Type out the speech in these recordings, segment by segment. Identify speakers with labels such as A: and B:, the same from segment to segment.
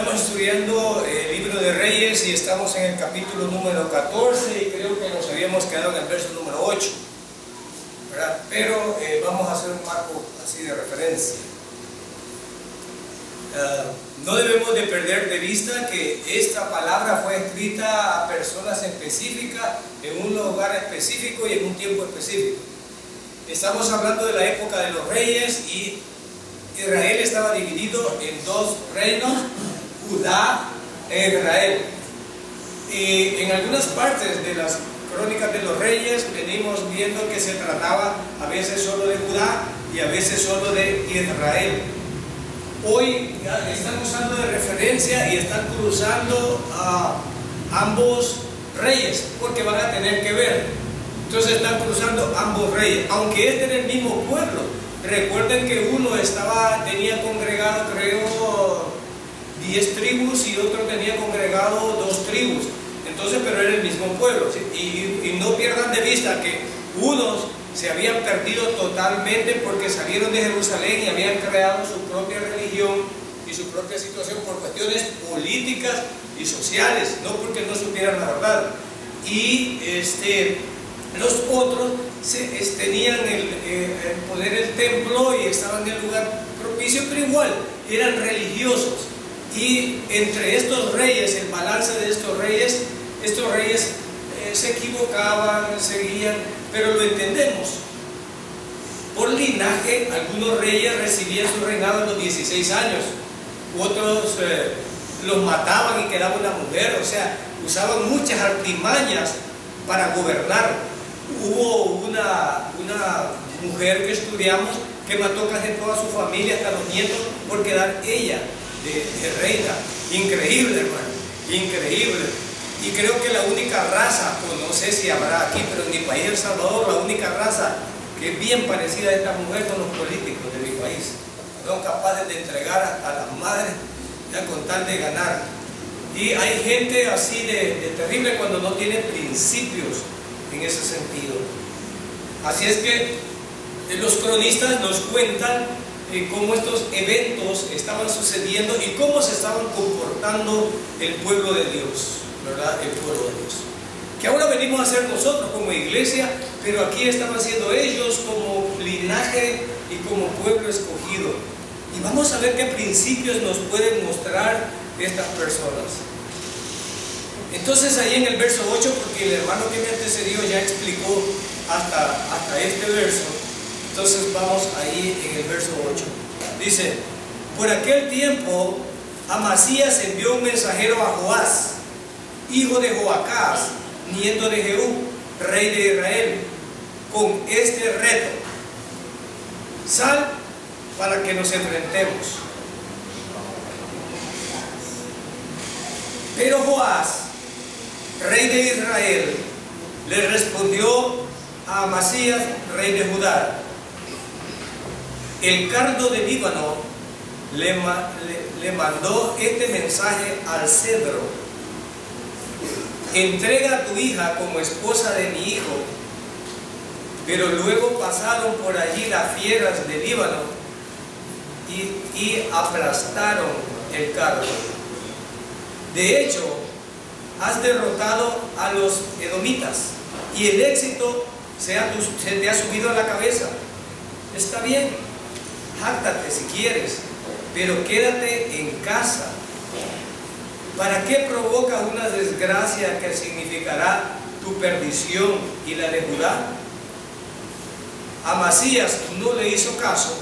A: Estamos estudiando el libro de Reyes y estamos en el capítulo número 14 y creo que nos habíamos quedado en el verso número 8, ¿verdad? Pero vamos a hacer un marco así de referencia. No debemos de perder de vista que esta palabra fue escrita a personas específicas, en un lugar específico y en un tiempo específico. Estamos hablando de la época de los reyes y Israel estaba dividido en dos reinos, Judá e Israel. Y en algunas partes de las crónicas de los reyes venimos viendo que se trataba a veces solo de Judá y a veces solo de Israel. Hoy están usando de referencia y están cruzando a ambos reyes porque van a tener que ver. Entonces están cruzando ambos reyes, aunque es del mismo pueblo. Recuerden que uno tenía congregado, creo, 10 tribus y otro tenía congregado 2 tribus. Entonces, pero era el mismo pueblo. ¿Sí? Y no pierdan de vista que unos se habían perdido totalmente porque salieron de Jerusalén y habían creado su propia religión y su propia situación por cuestiones políticas y sociales, no porque no supieran la verdad. Y los otros tenían el poder del templo y estaban en el lugar propicio, pero igual eran religiosos. Y entre estos reyes, el balance de estos reyes se equivocaban, seguían, pero lo entendemos. Por linaje, algunos reyes recibían su reinado a los 16 años, otros los mataban y quedaba una mujer, o sea, usaban muchas artimañas para gobernar. Hubo una mujer que estudiamos que mató casi toda su familia, hasta los nietos, por quedar ella de reina. Increíble, hermano, increíble. Y creo que la única raza, o no sé si habrá aquí, pero en mi país, El Salvador, la única raza que es bien parecida a esta mujer son los políticos de mi país. Son capaces de entregar hasta las madres ya con tal de ganar. Y hay gente así de terrible cuando no tiene principios en ese sentido. Así es que los cronistas nos cuentan cómo estos eventos estaban sucediendo y cómo se estaban comportando el pueblo de Dios, ¿verdad? El pueblo de Dios. Que ahora venimos a ser nosotros como iglesia, pero aquí estaban siendo ellos como linaje y como pueblo escogido. Y vamos a ver qué principios nos pueden mostrar estas personas. Entonces ahí en el verso 8, porque el hermano que me antecedió ya explicó hasta este verso, entonces vamos ahí en el verso 8. Dice: por aquel tiempo Amasías envió un mensajero a Joás, hijo de Joacás, nieto de Jehú, rey de Israel, con este reto: sal para que nos enfrentemos. Pero Joás, rey de Israel, le respondió a Amasías, rey de Judá: el cardo de Líbano le mandó este mensaje al cedro: entrega a tu hija como esposa de mi hijo. Pero luego pasaron por allí las fieras de Líbano y aplastaron el cardo. De hecho, has derrotado a los edomitas y el éxito se te ha subido a la cabeza. Está bien, jáctate si quieres, pero quédate en casa. ¿Para qué provocas una desgracia que significará tu perdición y la de Judá? Amasías no le hizo caso,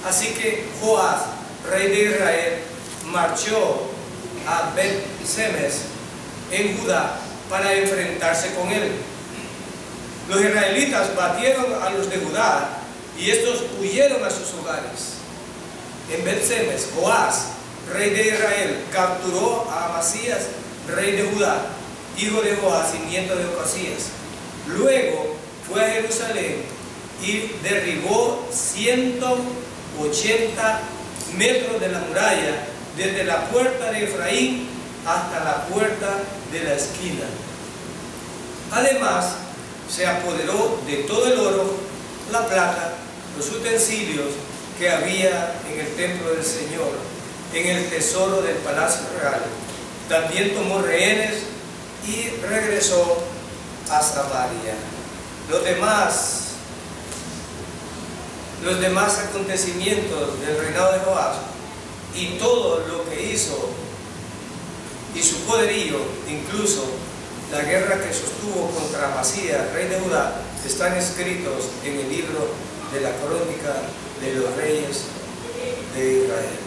A: así que Joás, rey de Israel, marchó a Bet-Semes en Judá para enfrentarse con él. Los israelitas batieron a los de Judá y estos huyeron a sus hogares. En Bet-Semes, Joás, rey de Israel, capturó a Amasías, rey de Judá, hijo de Joás y nieto de Ocasías. Luego fue a Jerusalén y derribó 180 metros de la muralla, desde la puerta de Efraín hasta la puerta de la esquina. Además, se apoderó de todo el oro, la plata, los utensilios que había en el templo del Señor en el tesoro del palacio real. También tomó rehenes y regresó a Samaria. Los demás acontecimientos del reinado de Joás y todo lo que hizo y su poderío, incluso la guerra que sostuvo contra Amasías, rey de Judá, están escritos en el libro de la crónica de los reyes de Israel.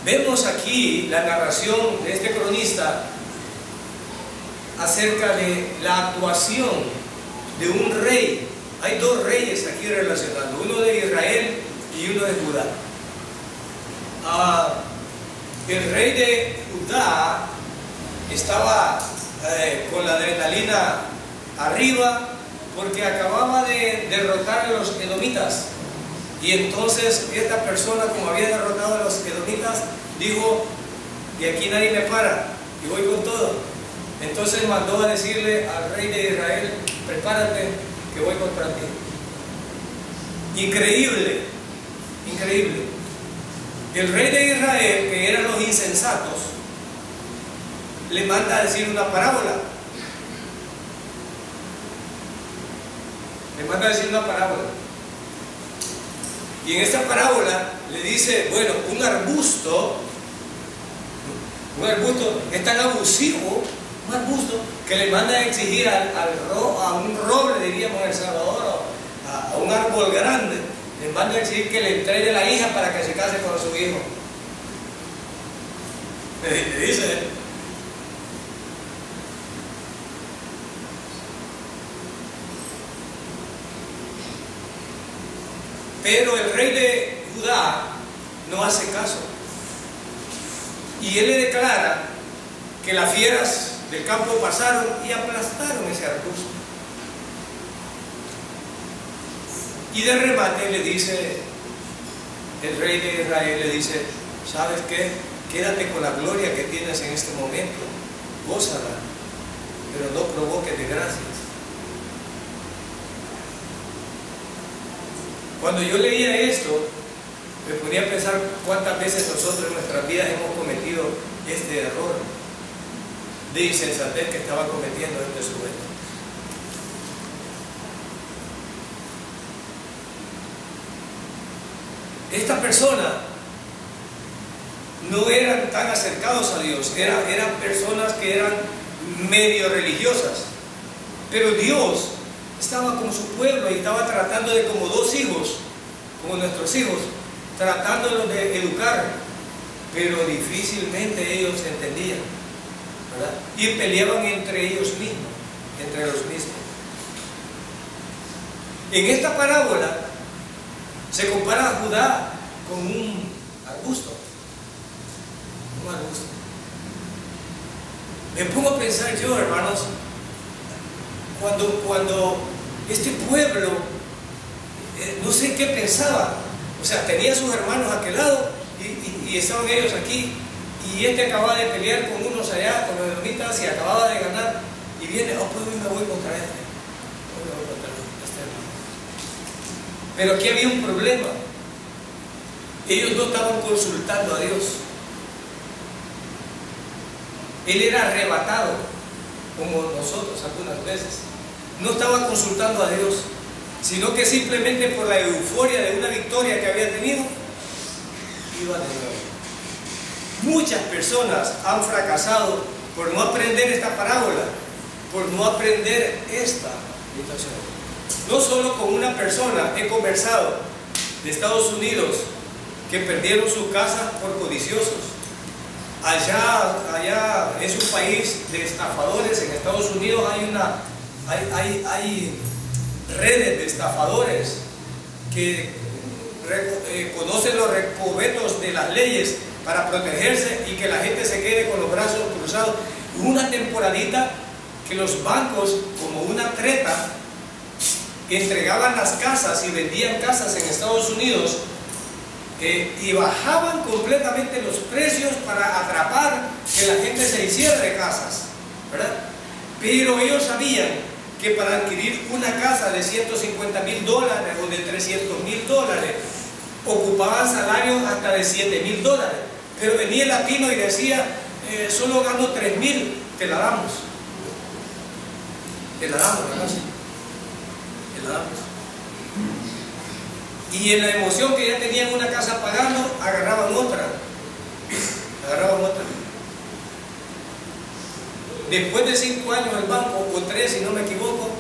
A: Vemos aquí la narración de este cronista acerca de la actuación de un rey. Hay dos reyes aquí relacionando, uno de Israel y uno de Judá. El rey de Judá estaba con la adrenalina arriba porque acababa de derrotar a los edomitas. Y entonces esta persona, como había derrotado a los edomitas, dijo: de aquí nadie me para, y voy con todo. Entonces mandó a decirle al rey de Israel: prepárate, que voy contra ti. Increíble, increíble. El rey de Israel, que eran los insensatos, le manda a decir una parábola. Le manda a decir una parábola. Y en esta parábola le dice: bueno, un arbusto es tan abusivo, un arbusto, que le manda a exigir a un roble, diríamos en El Salvador, a un árbol grande, le manda a exigir que le entregue la hija para que se case con su hijo. Le dice: pero el rey de Judá no hace caso. Y él le declara que las fieras del campo pasaron y aplastaron ese arbusto. Y de remate le dice, el rey de Israel le dice: ¿sabes qué? Quédate con la gloria que tienes en este momento, gózala, pero no provoques desgracias. Cuando yo leía esto, me ponía a pensar cuántas veces nosotros en nuestras vidas hemos cometido este error de insensatez que estaba cometiendo este sujeto. Esta persona no eran tan acercados a Dios, eran personas que eran medio religiosas, pero Dios estaba con su pueblo y estaba tratando de, como dos hijos, como nuestros hijos, tratándolos de educar, pero difícilmente ellos entendían, ¿verdad? Y peleaban entre ellos mismos, entre los mismos. En esta parábola se compara a Judá con un arbusto. Un arbusto. Me pongo a pensar yo, hermanos, cuando este pueblo, no sé qué pensaba, o sea, tenía a sus hermanos a aquel lado y estaban ellos aquí, y este acababa de pelear con unos allá, con los edomitas, y acababa de ganar, y viene: oh, pues me voy contra este. Pero aquí había un problema. Ellos no estaban consultando a Dios. Él era arrebatado, como nosotros algunas veces. No estaba consultando a Dios, sino que simplemente por la euforia de una victoria que había tenido, iba de nuevo. Muchas personas han fracasado por no aprender esta parábola, por no aprender esta situación. No solo con una persona he conversado de Estados Unidos que perdieron su casa por codiciosos. Allá es un país de estafadores. En Estados Unidos hay redes de estafadores que conocen los recovecos de las leyes para protegerse y que la gente se quede con los brazos cruzados. Hubo una temporadita que los bancos, como una treta, entregaban las casas y vendían casas en Estados Unidos y bajaban completamente los precios para atrapar que la gente se hiciera de casas, ¿verdad? Pero ellos sabían que para adquirir una casa de $150,000 o de $300,000 ocupaban salarios hasta de $7,000. Pero venía el latino y decía, solo gano 3,000, te la damos. Te la damos la casa. Te la damos. Y en la emoción que ya tenían una casa pagando, agarraban otra. Agarraban otra. Después de 5 años el banco, o 3 si no me equivoco,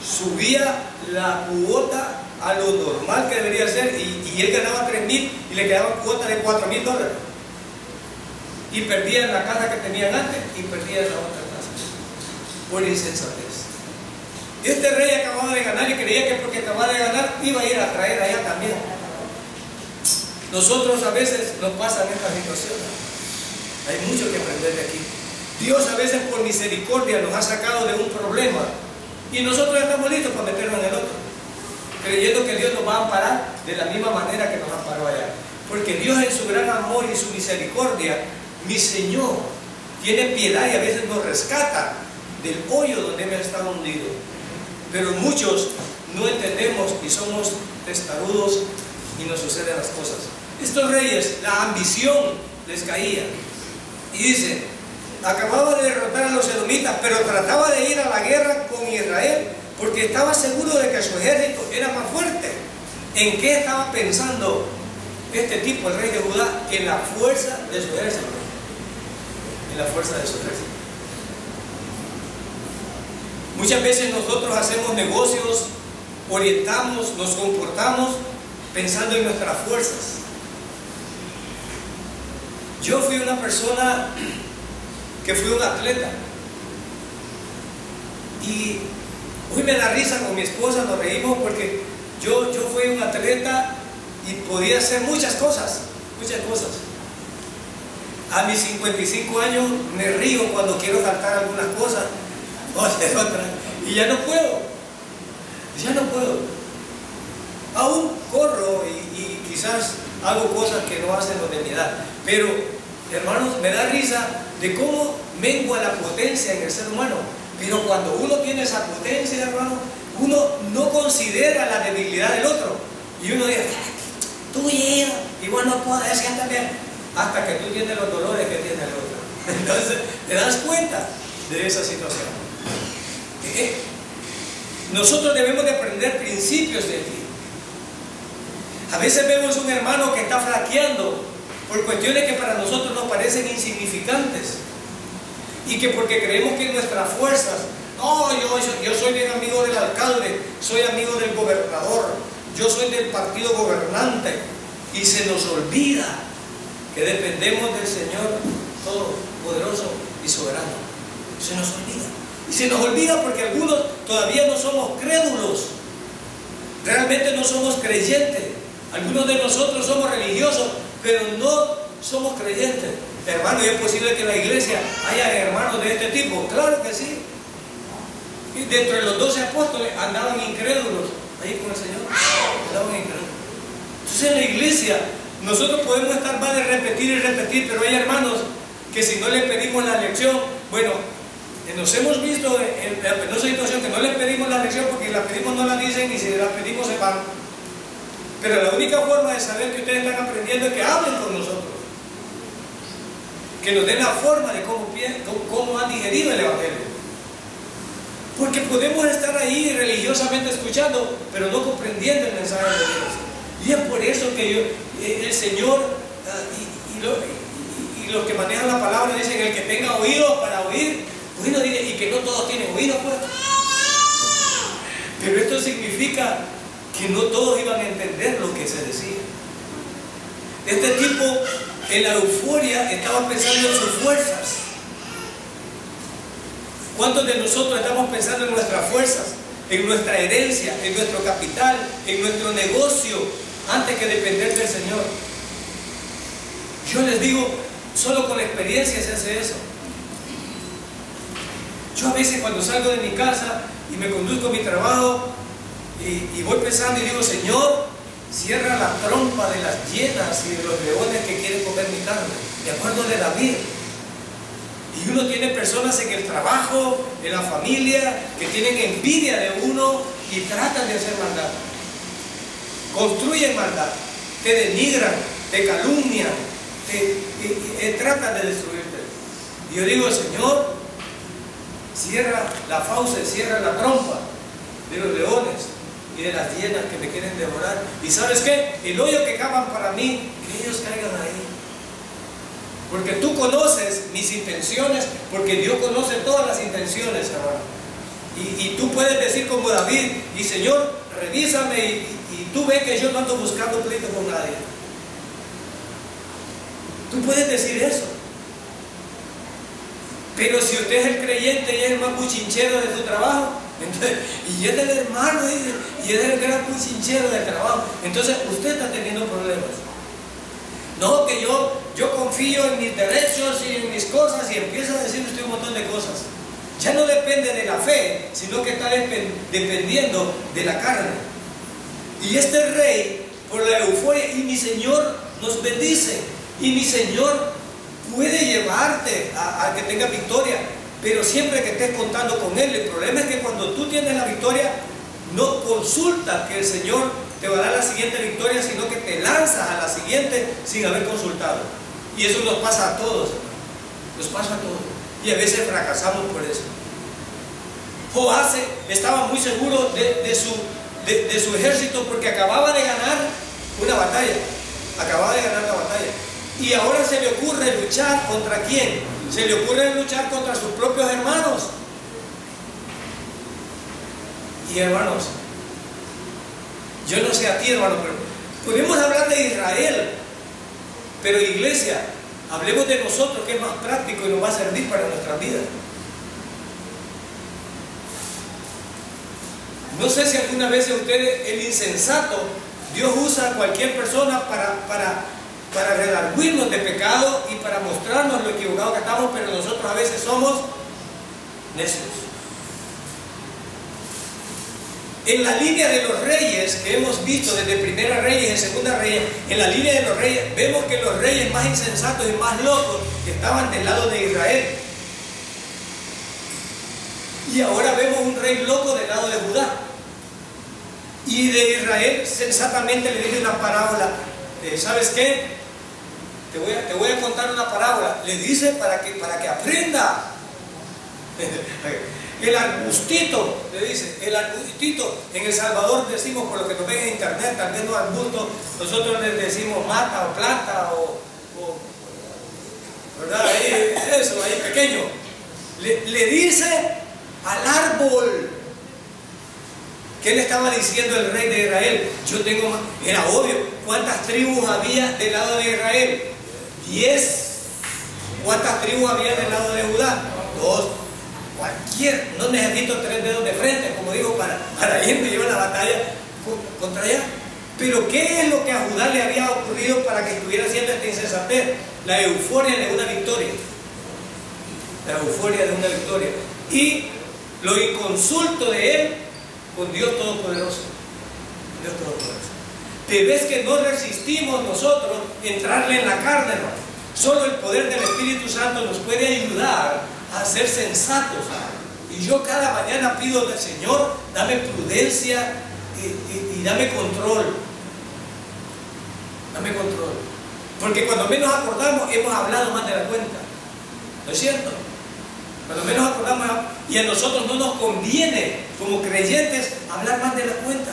A: subía la cuota a lo normal que debería ser, y él ganaba 3,000 y le quedaban cuotas de $4,000. Y perdían la casa que tenían antes y perdían la otra casa. Por insensatez. Este rey acababa de ganar y creía que porque acababa de ganar iba a ir a traer allá también. Nosotros a veces nos pasan estas situaciones. Hay mucho que aprender de aquí. Dios a veces por misericordia nos ha sacado de un problema y nosotros estamos listos para meternos en el otro, creyendo que Dios nos va a amparar de la misma manera que nos amparó allá. Porque Dios en su gran amor y su misericordia, mi Señor, tiene piedad y a veces nos rescata del hoyo donde hemos estado hundidos. Pero muchos no entendemos y somos testarudos y nos suceden las cosas. Estos reyes, la ambición les caía. Y dice, acababa de derrotar a los edomitas, pero trataba de ir a la guerra con Israel, porque estaba seguro de que su ejército era más fuerte. ¿En qué estaba pensando este tipo, el rey de Judá? En la fuerza de su ejército. En la fuerza de su ejército. Muchas veces nosotros hacemos negocios, orientamos, nos comportamos pensando en nuestras fuerzas. Yo fui una persona que fui un atleta y hoy me da risa con mi esposa, nos reímos porque yo fui un atleta y podía hacer muchas cosas. A mis 55 años me río cuando quiero saltar algunas cosas o hacer otras y ya no puedo. Aún corro y quizás hago cosas que no hacen los de mi edad, pero hermanos, me da risa de cómo mengua la potencia en el ser humano. Pero cuando uno tiene esa potencia, hermano, uno no considera la debilidad del otro y uno dice, tú igual no puedo decir también, hasta que tú tienes los dolores que tiene el otro. Entonces te das cuenta de esa situación. Nosotros debemos de aprender principios de aquí. A veces vemos un hermano que está flaqueando por cuestiones que para nosotros nos parecen insignificantes y que porque creemos que nuestras fuerzas, no, yo soy bien amigo del alcalde, soy amigo del gobernador, yo soy del partido gobernante, y se nos olvida que dependemos del Señor Todopoderoso y Soberano. Se nos olvida. Y se nos olvida porque algunos todavía no somos crédulos, realmente no somos creyentes. Algunos de nosotros somos religiosos, pero no somos creyentes. Hermano, ¿y es posible que en la iglesia haya hermanos de este tipo? Claro que sí. Y dentro de los 12 apóstoles andaban incrédulos ahí con el Señor. Andaban incrédulos. Entonces en la iglesia nosotros podemos estar mal de repetir y repetir, pero hay hermanos que si no les pedimos la lección, bueno, nos hemos visto en la penosa situación que no les pedimos la lección porque la pedimos no la dicen y si la pedimos se van. Pero la única forma de saber que ustedes están aprendiendo es que hablen con nosotros, que nos den la forma de cómo han digerido el Evangelio. Porque podemos estar ahí religiosamente escuchando, pero no comprendiendo el mensaje de Dios. Y es por eso que el Señor y los que manejan la palabra dicen, el que tenga oídos para oír, y que no todos tienen oídos, pues. Pero esto significa que no todos iban a entender lo que se decía. Este tipo en la euforia estaba pensando en sus fuerzas. ¿Cuántos de nosotros estamos pensando en nuestras fuerzas, en nuestra herencia, en nuestro capital, en nuestro negocio, antes que depender del Señor? Yo les digo, solo con la experiencia se hace eso. Yo a veces cuando salgo de mi casa y me conduzco a mi trabajo y voy pensando y digo, Señor, cierra la trompa de las hienas y de los leones que quieren comer mi carne. Me acuerdo de David. Y uno tiene personas en el trabajo, en la familia, que tienen envidia de uno y tratan de hacer maldad. Construyen maldad, te denigran, te calumnian, tratan de destruirte. Y yo digo, Señor, cierra la fauce, cierra la trompa de los leones y de las hienas que me quieren devorar. Y ¿sabes qué? El hoyo que cavan para mí, que ellos caigan ahí. Porque tú conoces mis intenciones, porque Dios conoce todas las intenciones, hermano. Y tú puedes decir como David, y Señor, revísame, y tú ves que yo no ando buscando pleito con nadie. Tú puedes decir eso. Pero si usted es el creyente y es el más cuchinchero de su trabajo, entonces, y es el hermano, y es el gran cuchinchero del trabajo, entonces usted está teniendo problemas. No, que yo confío en mis derechos y en mis cosas, y empieza a decir usted un montón de cosas. Ya no depende de la fe, sino que está dependiendo de la carne. Y este rey, por la euforia, y mi Señor nos bendice, y mi Señor puede llevarte a que tengas victoria, pero siempre que estés contando con Él. El problema es que cuando tú tienes la victoria, no consultas que el Señor te va a dar la siguiente victoria, sino que te lanzas a la siguiente sin haber consultado. Y eso nos pasa a todos, hermano. Nos pasa a todos. Y a veces fracasamos por eso. Joás estaba muy seguro de su ejército, porque acababa de ganar una batalla. Acababa de ganar la batalla. Y ahora se le ocurre luchar ¿contra quién? Se le ocurre luchar contra sus propios hermanos. Y hermanos, yo no sé a ti, hermano, pero podemos hablar de Israel, pero iglesia, hablemos de nosotros, que es más práctico y nos va a servir para nuestras vidas. No sé si alguna vez ustedes, el insensato, Dios usa a cualquier persona para redarguirnos de pecado y para mostrarnos lo equivocado que estamos, pero nosotros a veces somos necios. En la línea de los reyes que hemos visto desde Primera Reyes y Segunda Reyes, en la línea de los reyes, vemos que los reyes más insensatos y más locos estaban del lado de Israel. Y ahora vemos un rey loco del lado de Judá. Y de Israel sensatamente le dice una parábola. ¿Sabes qué? Te voy a contar una parábola. Le dice para que aprenda. El arbustito, le dice, el arbustito. En El Salvador decimos, por lo que nos ven en internet, también no arbusto, nosotros les decimos mata o planta o ¿verdad? Ahí, eso, ahí pequeño. Le dice al árbol. ¿Qué le estaba diciendo el rey de Israel? Era obvio. ¿Cuántas tribus había del lado de Israel? 10. ¿Cuántas tribus había del lado de Judá? 2. No necesito 3 dedos de frente, como digo, para irme yo a la batalla contra allá. Pero ¿qué es lo que a Judá le había ocurrido para que estuviera haciendo esta insensatez? La euforia de una victoria. La euforia de una victoria. Y lo inconsulto de él con Dios Todopoderoso. Dios Todopoderoso. Te ves que no resistimos nosotros entrarle en la carne, hermano. Solo el poder del Espíritu Santo nos puede ayudar a ser sensatos. Y yo cada mañana pido al Señor, dame prudencia y dame control. Dame control. Porque cuando menos acordamos, hemos hablado más de la cuenta. ¿No es cierto? Cuando menos acordamos, y a nosotros no nos conviene como creyentes hablar más de la cuenta.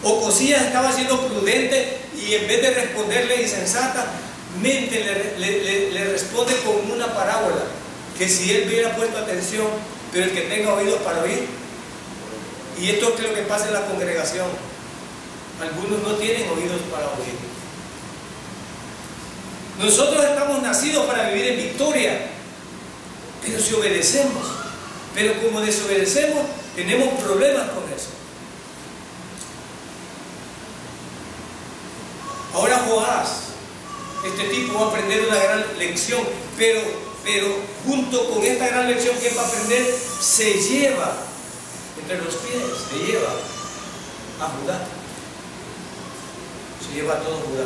A: Ocosías estaba siendo prudente y en vez de responderle insensatamente le responde con una parábola, que si él hubiera puesto atención, pero el que tenga oídos para oír. Y esto es lo que pasa en la congregación. Algunos no tienen oídos para oír. Nosotros estamos nacidos para vivir en victoria, pero si obedecemos, pero como desobedecemos, tenemos problemas con eso. Ahora Joás, este tipo va a aprender una gran lección, pero junto con esta gran lección que va a aprender, se lleva entre los pies, se lleva a Judá, se lleva a todo Judá.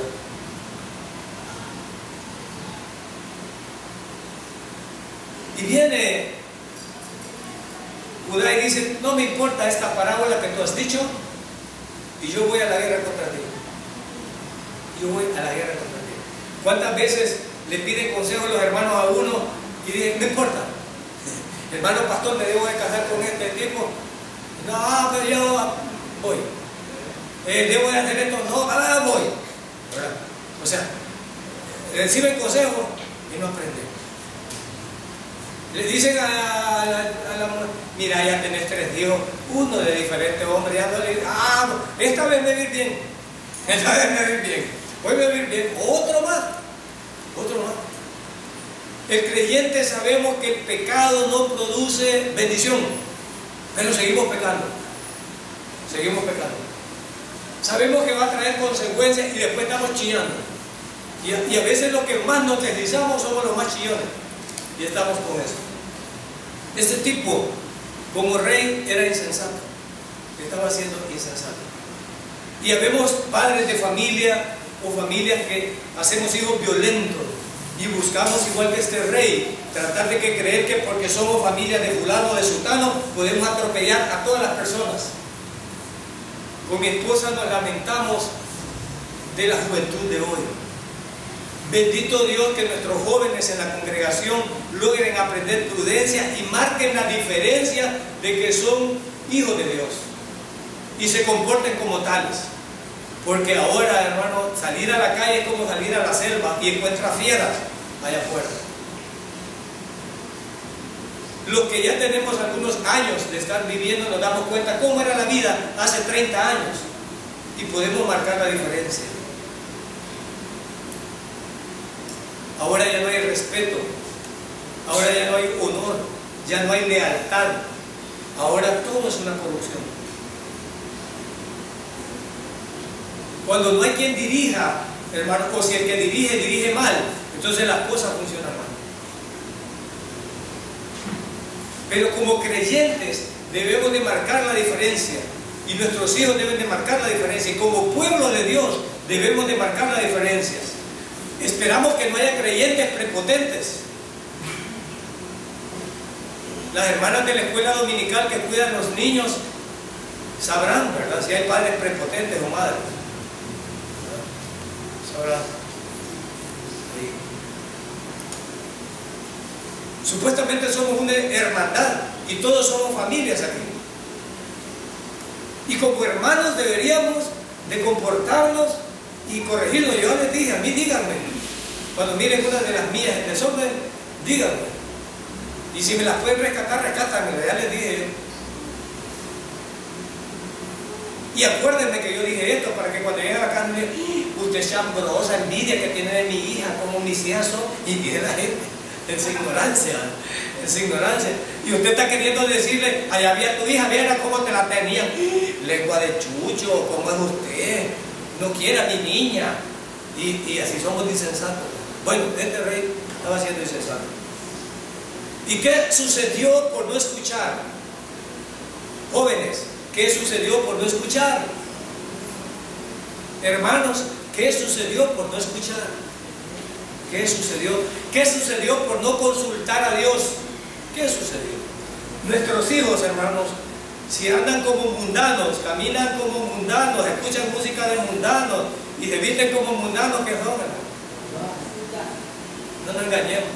A: Y viene Judá y dice, no me importa esta parábola que tú has dicho, y yo voy a la guerra contra ti. Yo voy a la guerra contra ti. ¿Cuántas veces le piden consejo los hermanos a uno y dicen, no importa, hermano pastor, me debo de casar con este tipo? No, pero yo voy. Debo de hacer esto, no, voy. ¿Verdad? O sea, reciben consejo y no aprenden. Le dicen a la mujer, mira, ya tenés 3 hijos, uno de diferentes hombres, ya no le esta vez me vi bien, esta vez me vi bien, hoy me vi bien, otro más. El creyente sabemos que el pecado no produce bendición, pero seguimos pecando. Sabemos que va a traer consecuencias y después estamos chillando. Y a veces lo que más nos deslizamos somos los más chillones. Y estamos con eso. Este tipo, como rey, era insensato. Estaba siendo insensato. Y habemos padres de familia o familias que hacemos hijos violentos y buscamos, igual que este rey, tratar de creer que porque somos familia de fulano o de sultano podemos atropellar a todas las personas. Con mi esposa nos lamentamos de la juventud de hoy. Bendito Dios que nuestros jóvenes en la congregación logren aprender prudencia y marquen la diferencia de que son hijos de Dios y se comporten como tales. Porque ahora, hermano, salir a la calle es como salir a la selva y encuentra fieras allá afuera. Los que ya tenemos algunos años de estar viviendo nos damos cuenta cómo era la vida hace 30 años y podemos marcar la diferencia. Ahora ya no hay respeto, ahora ya no hay honor, ya no hay lealtad, ahora todo es una corrupción. Cuando no hay quien dirija, hermano, o si el que dirige mal, entonces las cosas funcionan mal. Pero como creyentes debemos de marcar la diferencia y nuestros hijos deben de marcar la diferencia y como pueblo de Dios debemos de marcar la diferencia. Esperamos que no haya creyentes prepotentes. Las hermanas de la escuela dominical que cuidan a los niños sabrán, ¿verdad? Si hay padres prepotentes o madres. Sabrán. Sí. Supuestamente somos una hermandad y todos somos familias aquí. Y como hermanos deberíamos de comportarnos y corregirnos. Yo les dije, a mí díganme, cuando miren una de las mías en desorden, díganme. Y si me las pueden rescatar, rescátanme, ya les dije yo. Y acuérdenme que yo dije esto para que cuando llegue a la casa me digan, usted es chambrosa, envidia que tiene de mi hija, como mis hijas son, y viene la gente en su ignorancia, y usted está queriendo decirle, allá había tu hija, viera cómo te la tenían, lengua de chucho, ¿cómo es usted? No quiere a mi niña, y así somos insensatos. Bueno, este rey estaba siendo insensato. ¿Y qué sucedió por no escuchar? Jóvenes, ¿qué sucedió por no escuchar? Hermanos, ¿qué sucedió por no escuchar? ¿Qué sucedió? ¿Qué sucedió por no consultar a Dios? ¿Qué sucedió? Nuestros hijos, hermanos, si andan como mundanos, caminan como mundanos, escuchan música de mundanos y se visten como mundanos, ¿qué son, hermanos? No nos engañemos.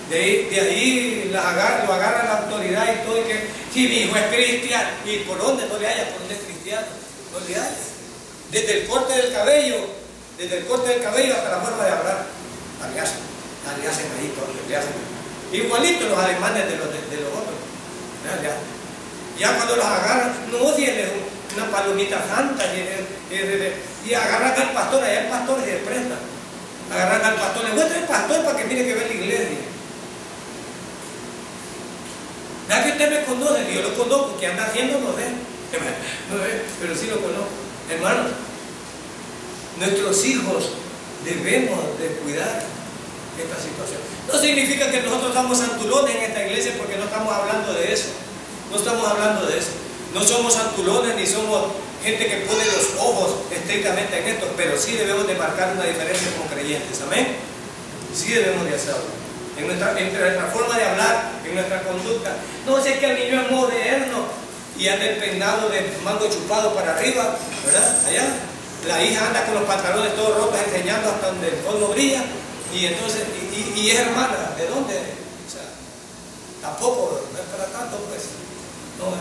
A: De ahí lo agarra la autoridad y todo, y que si mi hijo es cristiano, ¿y por dónde? No le hayas, por dónde es cristiano, no le hayas. Desde el corte del cabello hasta la forma de hablar, le hacen ahí todo, le hacen. Igualito los alemanes de los otros. Ya cuando los agarran, no tienen una palomita santa y agarran al pastor, allá el pastor se presta. Agarran al pastor, le muestra el pastor para que mire que ve la iglesia. ¿Verdad que usted me conoce? Yo lo conozco, que anda haciendo no ve, pero sí lo conozco. Hermanos, nuestros hijos debemos de cuidar esta situación. No significa que nosotros somos santulones en esta iglesia, porque no estamos hablando de eso. No estamos hablando de eso. No somos santulones ni somos gente que pone los ojos estrictamente en esto, pero sí debemos de marcar una diferencia como creyentes. Amén. Sí debemos de hacerlo. en nuestra forma de hablar, en nuestra conducta. No sé que el niño es moderno y anda el peinado de mango chupado para arriba, ¿verdad? Allá. La hija anda con los pantalones todos rotos enseñando hasta donde el fondo brilla, y entonces, y es hermana, ¿de dónde? O sea, tampoco, no es para tanto, pues. No,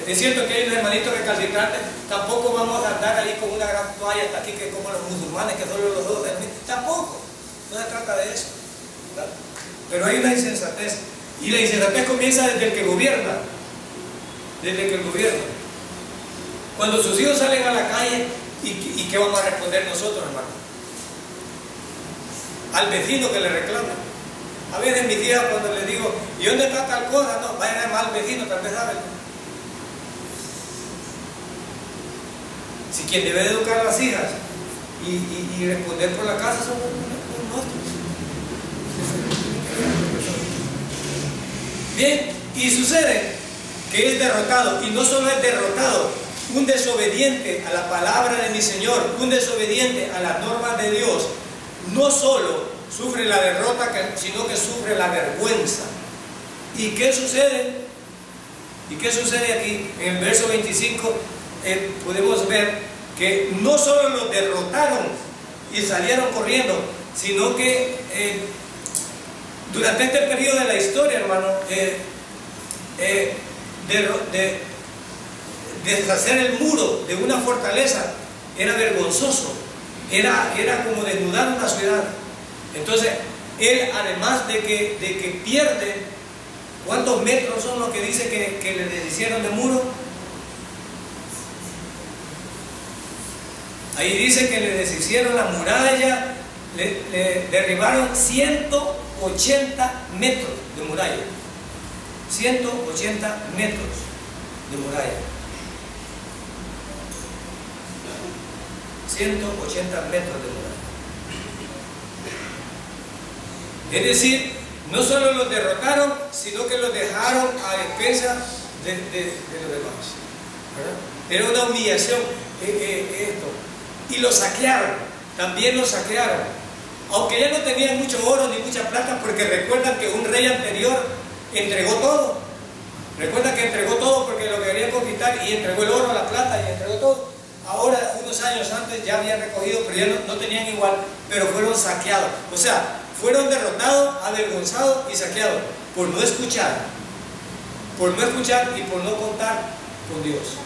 A: es cierto que hay unos hermanitos recalcitrantes, tampoco vamos a andar ahí con una gran toalla hasta aquí, que como los musulmanes, que solo los dos, tampoco, no se trata de eso, ¿verdad? Pero hay una insensatez, y la insensatez comienza desde el que gobierna, cuando sus hijos salen a la calle, ¿y qué vamos a responder nosotros, hermano? Al vecino que le reclama. A veces mis hijas, cuando les digo, ¿y dónde está tal cosa? No, vayan a llamar al vecino, tal vez saben. Si quien debe de educar a las hijas y responder por la casa son nosotros. Bien, y sucede que es derrotado, y no solo es derrotado, un desobediente a la palabra de mi Señor, un desobediente a las normas de Dios, no solo sufre la derrota, sino que sufre la vergüenza. ¿Y qué sucede? ¿Y qué sucede aquí? En el verso 25 podemos ver que no solo los derrotaron y salieron corriendo, sino que durante este periodo de la historia, hermano, deshacer el muro de una fortaleza era vergonzoso, era como desnudar una ciudad. Entonces, él, además de que pierde, ¿cuántos metros son los que dice que le deshicieron de muro? Ahí dice que le deshicieron la muralla, le derribaron 180 metros de muralla. 180 metros de muralla. 180 metros de muralla. Es decir, no solo los derrotaron, sino que los dejaron a expensas de los demás, ¿verdad? Era una humillación esto. Y los saquearon, también los saquearon. Aunque ya no tenían mucho oro ni mucha plata, porque recuerdan que un rey anterior entregó todo. Recuerdan que entregó todo porque lo querían conquistar, y entregó el oro, la plata, y entregó todo. Ahora, unos años antes ya habían recogido, pero ya no tenían igual, pero fueron saqueados. O sea, fueron derrotados, avergonzados y saqueados por no escuchar y por no contar con Dios.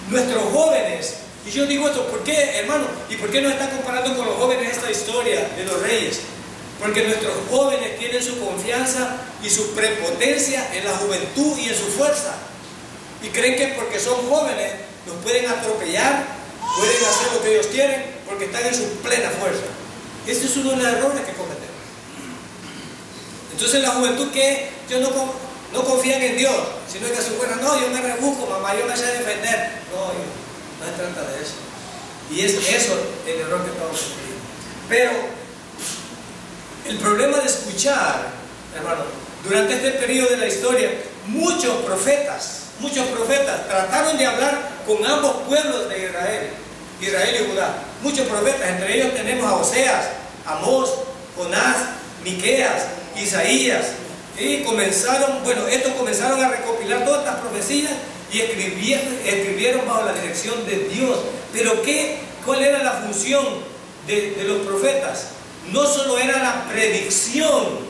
A: Nuestros jóvenes, y yo digo esto, ¿por qué, hermano? ¿Y por qué nos está comparando con los jóvenes esta historia de los reyes? Porque nuestros jóvenes tienen su confianza y su prepotencia en la juventud y en su fuerza, y creen que porque son jóvenes los pueden atropellar, pueden hacer lo que ellos quieren porque están en su plena fuerza. Este es uno de los errores que cometemos. Entonces la juventud, que ellos no confían en Dios, sino que su fuerza, no, yo me rebusco, mamá, yo me sé defender. No se trata de eso. Y es eso el error que estamos cometiendo. Pero el problema de escuchar, hermano, durante este periodo de la historia, muchos profetas trataron de hablar con ambos pueblos de Israel y Judá. Muchos profetas, entre ellos tenemos a Oseas, Amós, Jonás, Miqueas, Isaías, y estos comenzaron a recopilar todas estas profecías y escribieron bajo la dirección de Dios. Pero ¿cuál era la función de los profetas? No solo era la predicción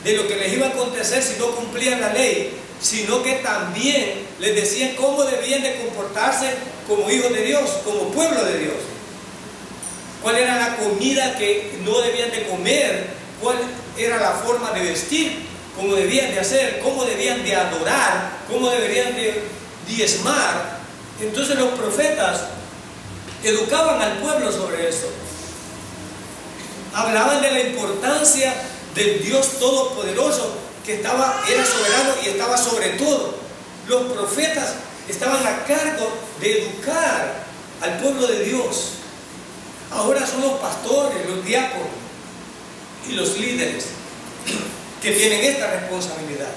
A: de lo que les iba a acontecer si no cumplían la ley, sino que también les decían cómo debían de comportarse como hijos de Dios, como pueblo de Dios. Cuál era la comida que no debían de comer, cuál era la forma de vestir, cómo debían de hacer, cómo debían de adorar, cómo deberían de diezmar. Entonces los profetas educaban al pueblo sobre esto. Hablaban de la importancia del Dios Todopoderoso, que era soberano y estaba sobre todo. Los profetas estaban a cargo de educar al pueblo de Dios. Ahora son los pastores, los diáconos y los líderes que tienen esta responsabilidad.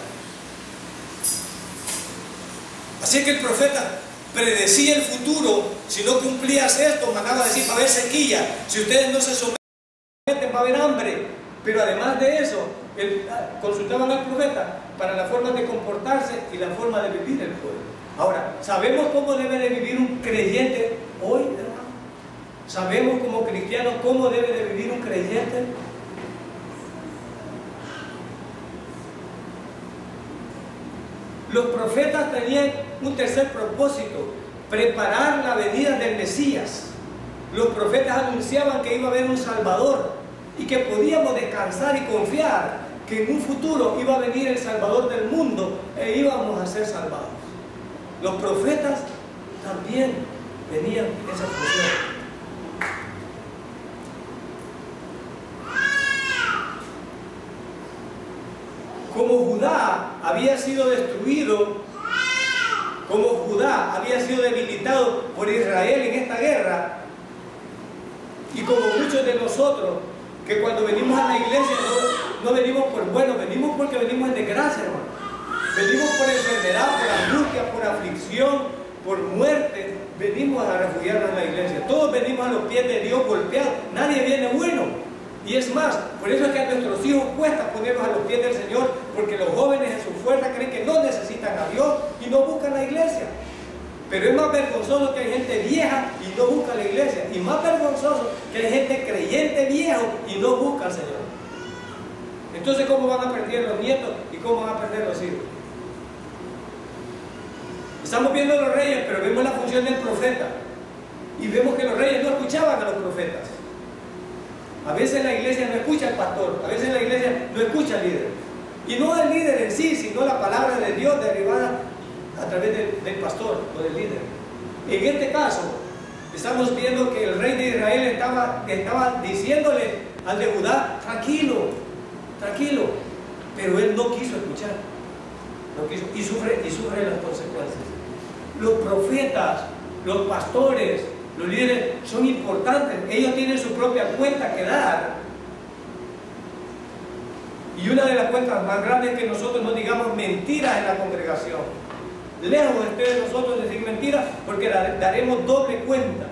A: Así que el profeta predecía el futuro. Si no cumplías esto, mandaba a decir, va a haber sequía. Si ustedes no se someten, va a haber hambre. Pero además de eso, consultaban al profeta para la forma de comportarse y la forma de vivir el pueblo. Ahora, ¿sabemos cómo debe de vivir un creyente hoy, hermano? ¿Sabemos como cristianos cómo debe de vivir un creyente? Los profetas tenían un tercer propósito: preparar la venida del Mesías. Los profetas anunciaban que iba a haber un Salvador y que podíamos descansar y confiar que en un futuro iba a venir el Salvador del mundo e íbamos a ser salvados. Los profetas también tenían esa función. Como Judá había sido destruido, como Judá había sido debilitado por Israel en esta guerra, y como muchos de nosotros, que cuando venimos a la iglesia no venimos por bueno, venimos porque venimos en desgracia, hermano. Venimos por enfermedad, por angustia, por aflicción, por muerte. Venimos a refugiarnos en la iglesia. Todos venimos a los pies de Dios golpeados. Nadie viene bueno. Y es más, por eso es que a nuestros hijos cuesta ponerlos a los pies del Señor, porque los jóvenes en su fuerza creen que no necesitan a Dios y no buscan la iglesia. Pero es más vergonzoso que hay gente vieja y no busca la iglesia. Y más vergonzoso que hay gente creyente viejo y no busca al Señor. Entonces, ¿cómo van a perder los nietos y cómo van a perder los hijos? Estamos viendo a los reyes, pero vemos la función del profeta. Y vemos que los reyes no escuchaban a los profetas. A veces la iglesia no escucha al pastor, a veces la iglesia no escucha al líder. Y no al líder en sí, sino la palabra de Dios derivada a través del pastor o del líder. En este caso, estamos viendo que el rey de Israel estaba diciéndole al de Judá: tranquilo, tranquilo. Pero él no quiso escuchar, no quiso, y sufre las consecuencias. Los profetas, los pastores, los líderes son importantes. Ellos tienen su propia cuenta que dar. Y una de las cuentas más grandes es que nosotros no digamos mentiras en la congregación. Lejos esté de nosotros decir mentiras, porque daremos doble cuenta.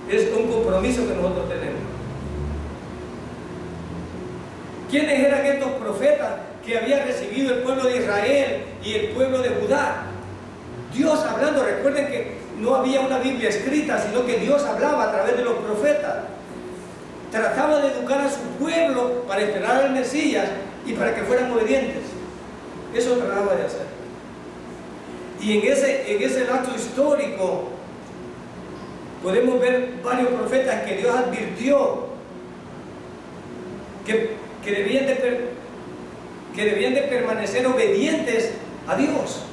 A: Es un compromiso que nosotros tenemos. ¿Quiénes eran estos profetas que había recibido el pueblo de Israel y el pueblo de Judá? Dios hablando. Recuerden que no había una Biblia escrita, sino que Dios hablaba a través de los profetas. Trataba de educar a su pueblo para esperar al Mesías y para que fueran obedientes. Eso trataba de hacer. Y en ese lapso histórico podemos ver varios profetas que Dios advirtió que debían de permanecer obedientes a Dios.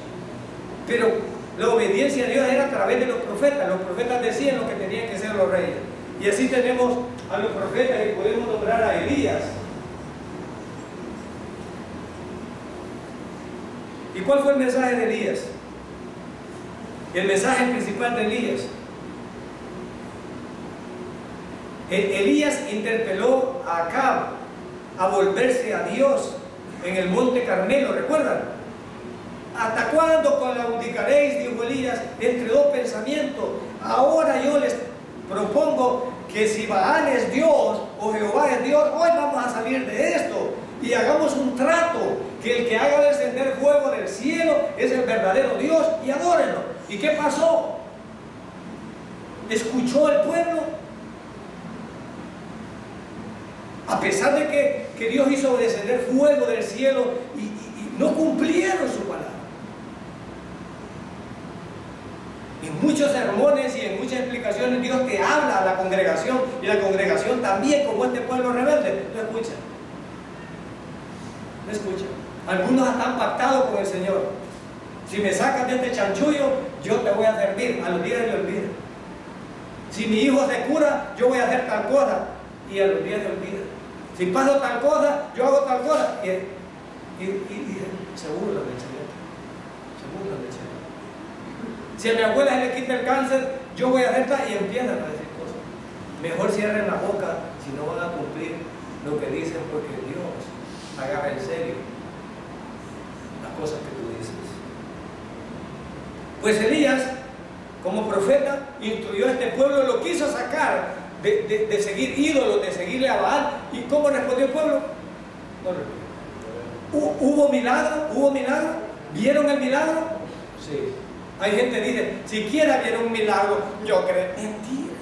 A: Pero la obediencia a Dios era a través de los profetas. Los profetas decían lo que tenían que ser los reyes. Y así tenemos a los profetas, y podemos nombrar a Elías. ¿Y cuál fue el mensaje de Elías? El mensaje principal de Elías. Elías interpeló a Acab a volverse a Dios en el monte Carmelo, ¿recuerdan? ¿Hasta cuándo claudicaréis, dijo Elías, entre dos pensamientos? Ahora yo les propongo que si Baal es Dios o Jehová es Dios, hoy vamos a salir de esto y hagamos un trato, que el que haga descender fuego del cielo es el verdadero Dios, y adórenlo. ¿Y qué pasó? ¿Escuchó el pueblo? A pesar de que Dios hizo descender fuego del cielo y no cumplieron su palabra. En muchos sermones y en muchas explicaciones Dios te habla a la congregación, y la congregación también, como este pueblo rebelde, no escucha. No escucha. Algunos están pactados con el Señor. Si me sacas de este chanchullo, yo te voy a servir. A los días le olvida. Si mi hijo se cura, yo voy a hacer tal cosa. Y a los días le olvida. Si paso tal cosa, yo hago tal cosa. Y se burlan del Señor. Se burlan del Señor. Si a mi abuela se le quita el cáncer, yo voy a hacer tal, y empiezan a decir cosas. Mejor cierren la boca si no van a cumplir lo que dicen, porque Dios agarra en serio las cosas que tú dices. Pues Elías, como profeta, instruyó a este pueblo, lo quiso sacar de seguir ídolos, de seguirle a Baal. ¿Y cómo respondió el pueblo? No respondió. ¿Hubo milagro? ¿Hubo milagro? ¿Vieron el milagro? Sí. Hay gente que dice, siquiera vieron un milagro, yo creo. Mentiras.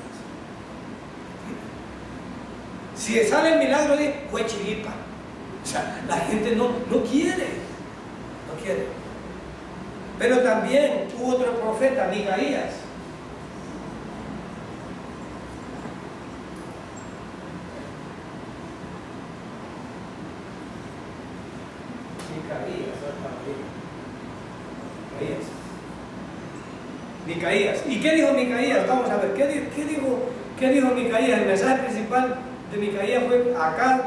A: Si sale el milagro, dice, fue chiripa. O sea, la gente no quiere. No quiere. Pero también hubo otro profeta, Micaías. Micaías. ¿Y qué dijo Micaías? Vamos a ver, ¿qué dijo Micaías? El mensaje principal de Micaías fue acá,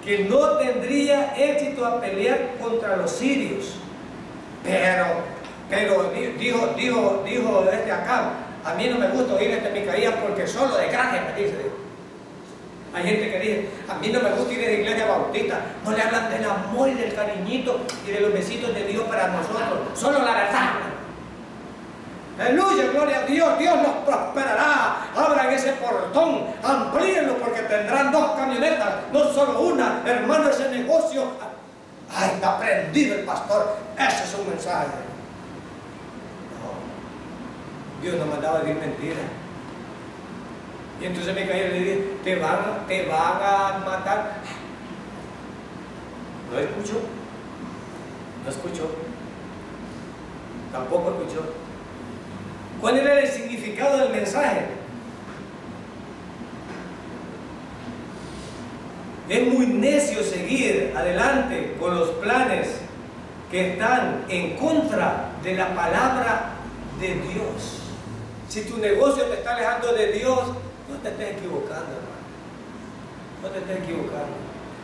A: que no tendría éxito a pelear contra los sirios. Pero dijo Acab, a mí no me gusta oír Micaías porque solo de gracia me dice. Hay gente que dice, a mí no me gusta ir a la iglesia bautista, no le hablan del amor y del cariñito y de los besitos de Dios para nosotros, solo la verdad. Aleluya, gloria a Dios, Dios los prosperará, abran ese portón, amplíenlo porque tendrán 2 camionetas, no solo una, hermano, ese negocio. Ay, está prendido el pastor, ese es un mensaje. No, Dios no mandaba a decir mentiras. Y entonces Micaías le dice, te van a matar. ¿No escuchó? No escuchó. Tampoco escuchó. ¿Cuál era el significado del mensaje? Es muy necio seguir adelante con los planes que están en contra de la palabra de Dios. Si tu negocio te está alejando de Dios, no te estés equivocando, hermano. No te estés equivocando.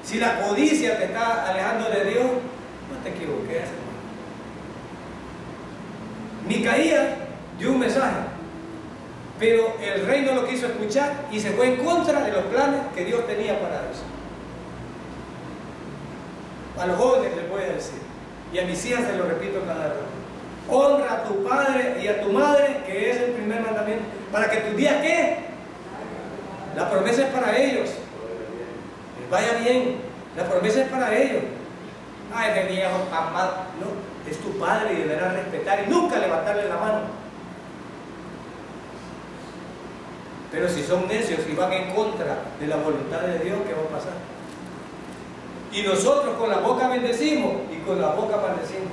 A: Si la codicia te está alejando de Dios, no te equivoques, hermano. Micaías dio un mensaje, pero el rey no lo quiso escuchar y se fue en contra de los planes que Dios tenía para eso. A los jóvenes les voy a decir, y a mis hijas se lo repito cada rato: honra a tu padre y a tu madre, que es el primer mandamiento, para que tus días, ¿qué? La promesa es para ellos, les vaya bien, la promesa es para ellos. Ay, de viejo, papá, no, es tu padre y deberás respetar y nunca levantarle la mano. Pero si son necios y van en contra de la voluntad de Dios, ¿qué va a pasar? Y nosotros con la boca bendecimos y con la boca maldecimos.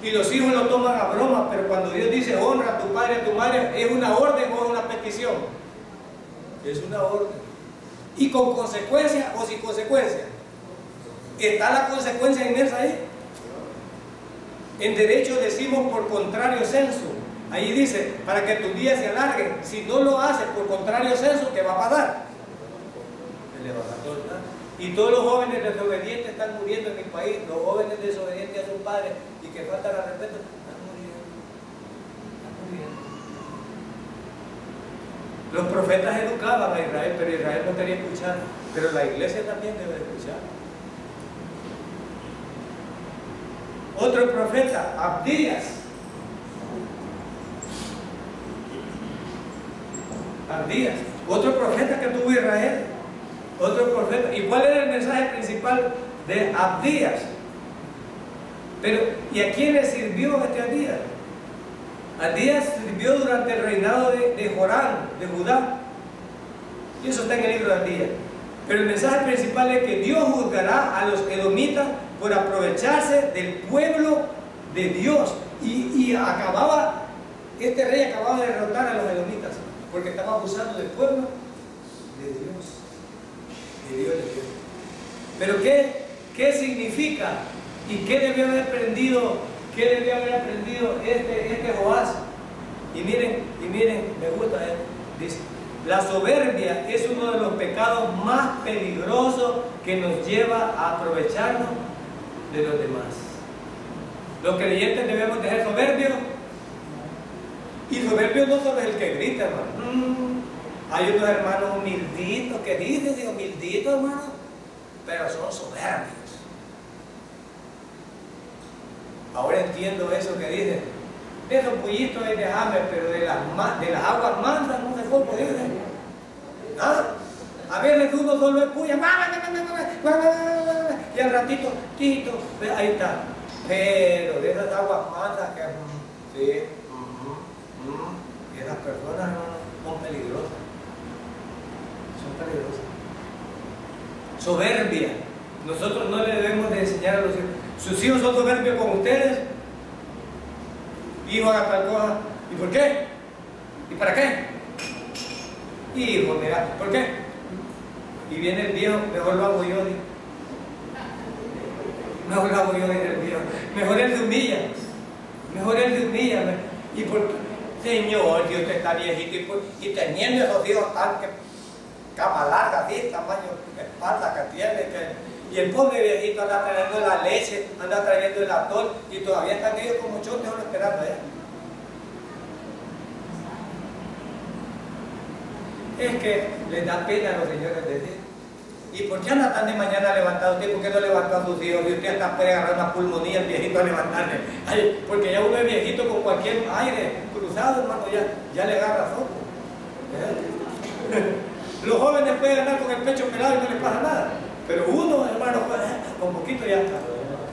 A: Y los hijos lo toman a broma, pero cuando Dios dice honra a tu padre y a tu madre, ¿es una orden o es una petición? Es una orden. ¿Y con consecuencia o sin consecuencia? ¿Está la consecuencia inmersa ahí? En derecho decimos por contrario censo. Ahí dice, para que tus días se alarguen. Si no lo haces por contrario censo, ¿qué va a pasar? Le va a cortar. Y todos los jóvenes desobedientes están muriendo en mi país. Los jóvenes desobedientes a sus padres y que faltan al respeto, están muriendo. Están muriendo. Los profetas educaban a Israel, pero Israel no quería escuchar. Pero la iglesia también debe escuchar. Otro profeta, Abdías. Abdías, otro profeta que tuvo Israel. Otro profeta. ¿Y cuál era el mensaje principal de Abdías? Pero, ¿y a quién le sirvió este Abdías? Abdías sirvió durante el reinado de Jorán, de Judá. Y eso está en el libro de Abdías. Pero el mensaje principal es que Dios juzgará a los edomitas por aprovecharse del pueblo de Dios. Y este rey acababa de derrotar a los edomitas, porque estaba abusando del pueblo de Dios. De Dios, de Dios. Pero ¿qué significa? ¿Y qué debió haber aprendido? ¿Qué debió haber aprendido este Joás? Y miren, me gusta esto. Dice, la soberbia es uno de los pecados más peligrosos que nos lleva a aprovecharnos de los demás. Los creyentes debemos de ser soberbios. Y soberbio no solo es el que grita, hermano. Hay unos hermanos humilditos que dicen, digo, humilditos, hermano, pero son soberbios. Ahora entiendo eso que dicen. De esos pollitos es de hambre, pero de las aguas mansas no se fue, dicen. ¿Ah? A veces uno solo escucha, y al ratito, Tito, ahí está. Pero de esas aguas mansas que, sí, y esas personas son peligrosas. Son peligrosas. Soberbia. Nosotros no le debemos de enseñar a los hijos. Sus hijos son soberbios con ustedes. Hijo, haga tal cosa. ¿Y por qué? ¿Y para qué? Hijo, mira, ¿por qué? Y viene el viejo, mejor lo hago yo, dice. Mejor lo hago yo, dice el viejo. Mejor él se humilla. Mejor él se humilla. Y por Señor, Dios te está viejito y teniendo esos hijos tan cama larga, así, tamaño de espalda que tiene, y el pobre viejito anda trayendo la leche, anda trayendo el atol, y todavía están ellos como chotes esperando allá. Es que les da pena a los señores de Dios. ¿Y por qué anda tan de mañana levantado usted? ¿Por qué no levantó a sus hijos? Y usted hasta puede agarrar una pulmonía el viejito a levantarle. Ay, porque ya uno es viejito con cualquier aire cruzado, hermano, ya le agarra foco. Los jóvenes pueden andar con el pecho pelado y no les pasa nada. Pero uno, hermano, con poquito ya está,